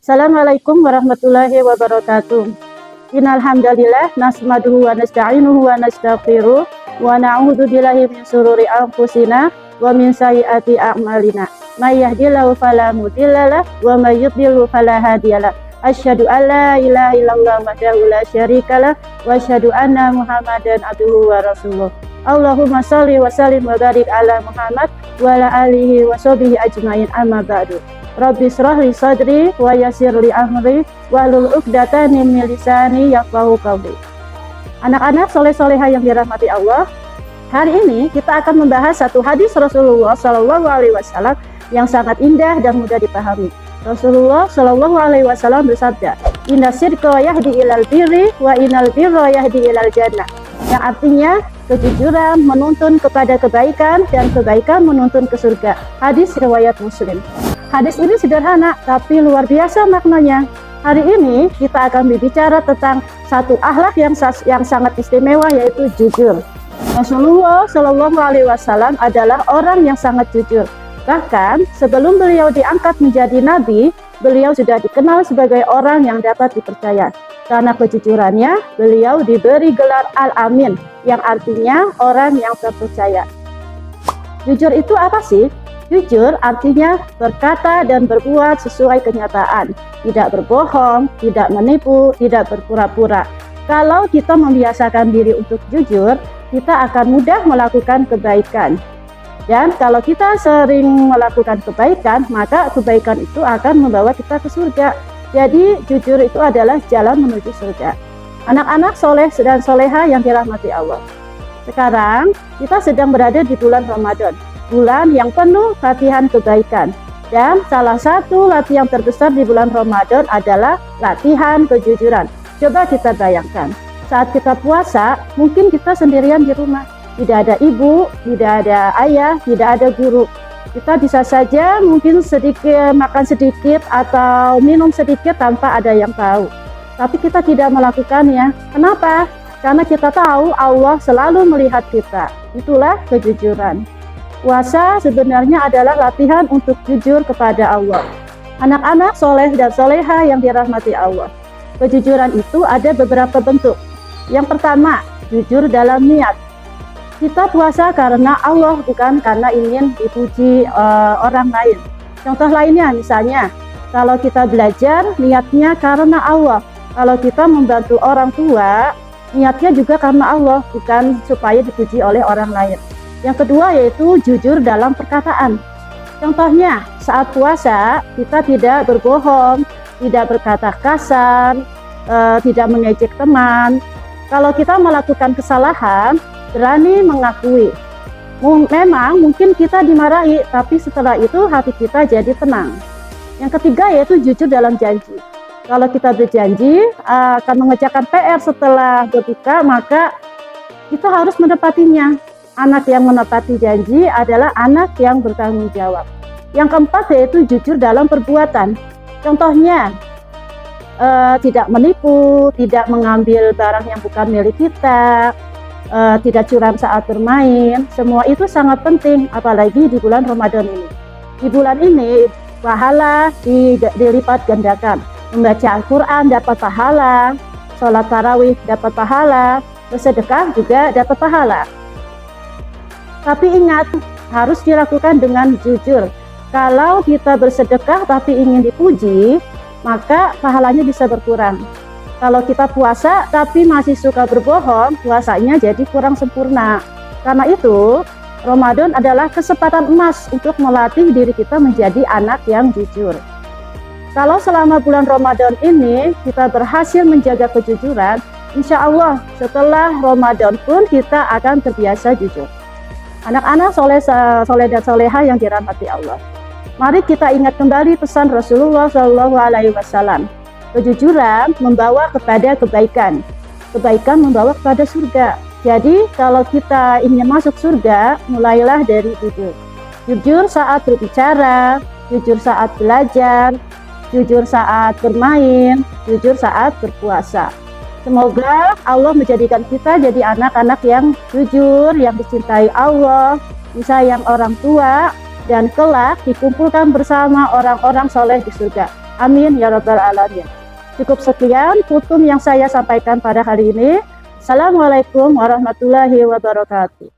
Assalamualaikum warahmatullahi wabarakatuh. Innal hamdalillah nasmaduhu wa nasta'inuhu wa nastaghfiruh wa na'udzu billahi min shururi anfusina wa min sayyiati a'malina. May yahdihillahu fala mudhillalah wa may yudhlil fala hadiyalah. Asyhadu an la ilaha illallah wahdahu la syarikalah wa asyhadu anna Muhammadan abduhu wa rasuluh. Allahumma shalli wa sallim wa barik ala Muhammad wa ala alihi wa sahbihi ajmain, amma ba'du. Rabbi shrah li sadri wa yassir li amri wahlul 'uqdatam min lisani yafqahu qawli. Anak-anak soleh-solehah yang dirahmati Allah, hari ini kita akan membahas satu hadis Rasulullah Shallallahu Alaihi Wasallam yang sangat indah dan mudah dipahami. Rasulullah Shallallahu Alaihi Wasallam bersabda, "Inna sidqa yahdi ilal birri wa innal birra yahdi ilal jannah." Yang artinya kejujuran menuntun kepada kebaikan dan kebaikan menuntun ke surga. Hadis riwayat Muslim. Hadis ini sederhana tapi luar biasa maknanya. Hari ini kita akan berbicara tentang satu akhlak yang sangat istimewa, yaitu jujur. Rasulullah Shallallahu Alaihi Wasallam adalah orang yang sangat jujur. Bahkan sebelum beliau diangkat menjadi nabi, beliau sudah dikenal sebagai orang yang dapat dipercaya. Karena kejujurannya, beliau diberi gelar Al-Amin, yang artinya orang yang terpercaya. Jujur itu apa sih? Jujur artinya berkata dan berbuat sesuai kenyataan, tidak berbohong, tidak menipu, tidak berpura-pura. Kalau kita membiasakan diri untuk jujur, kita akan mudah melakukan kebaikan. Dan kalau kita sering melakukan kebaikan, maka kebaikan itu akan membawa kita ke surga. Jadi jujur itu adalah jalan menuju surga. Anak-anak soleh dan soleha yang dirahmati Allah. Sekarang kita sedang berada di bulan Ramadan, bulan yang penuh latihan kebaikan. Dan salah satu latihan terbesar di bulan Ramadan adalah latihan kejujuran. Coba kita bayangkan, saat kita puasa, mungkin kita sendirian di rumah. Tidak ada ibu, tidak ada ayah, tidak ada guru. Kita bisa saja mungkin makan sedikit atau minum sedikit tanpa ada yang tahu. Tapi kita tidak melakukannya. Kenapa? Karena kita tahu Allah selalu melihat kita. Itulah kejujuran. Puasa sebenarnya adalah latihan untuk jujur kepada Allah. Anak-anak soleh dan soleha yang dirahmati Allah. Kejujuran itu ada beberapa bentuk. Yang pertama, jujur dalam niat. Kita puasa karena Allah, bukan karena ingin dipuji orang lain. Contoh lainnya misalnya, kalau kita belajar niatnya karena Allah. Kalau kita membantu orang tua, niatnya juga karena Allah, bukan supaya dipuji oleh orang lain. Yang kedua yaitu jujur dalam perkataan. Contohnya, saat puasa kita tidak berbohong, tidak berkata kasar, tidak mengejek teman. Kalau kita melakukan kesalahan, berani mengakui. Memang mungkin kita dimarahi, tapi setelah itu hati kita jadi tenang. Yang ketiga yaitu jujur dalam janji. Kalau kita berjanji akan mengerjakan PR setelah berbuka, maka kita harus menepatinya. Anak yang menepati janji adalah anak yang bertanggung jawab. Yang keempat yaitu jujur dalam perbuatan. Contohnya, tidak menipu, tidak mengambil barang yang bukan milik kita, tidak curang saat bermain. Semua itu sangat penting, apalagi di bulan Ramadan ini. Di bulan ini pahala dilipat gandakan. Membaca Al-Quran dapat pahala, sholat tarawih dapat pahala, bersedekah juga dapat pahala. Tapi ingat, harus dilakukan dengan jujur. Kalau kita bersedekah tapi ingin dipuji, maka pahalanya bisa berkurang. Kalau kita puasa tapi masih suka berbohong, puasanya jadi kurang sempurna. Karena itu, Ramadan adalah kesempatan emas untuk melatih diri kita menjadi anak yang jujur. Kalau selama bulan Ramadan ini kita berhasil menjaga kejujuran, insya Allah setelah Ramadan pun kita akan terbiasa jujur. Anak-anak soleh dan soleha yang dirahmati Allah. Mari kita ingat kembali pesan Rasulullah Shallallahu Alaihi Wasallam. Kejujuran membawa kepada kebaikan. Kebaikan membawa kepada surga. Jadi kalau kita ingin masuk surga, mulailah dari jujur. Jujur saat berbicara, jujur saat belajar, jujur saat bermain, jujur saat berpuasa. Semoga Allah menjadikan kita jadi anak-anak yang jujur, yang dicintai Allah, disayang orang tua, dan kelak dikumpulkan bersama orang-orang soleh di surga. Amin ya rabbal alamin. Cukup sekian hukum yang saya sampaikan pada hari ini. Assalamualaikum warahmatullahi wabarakatuh.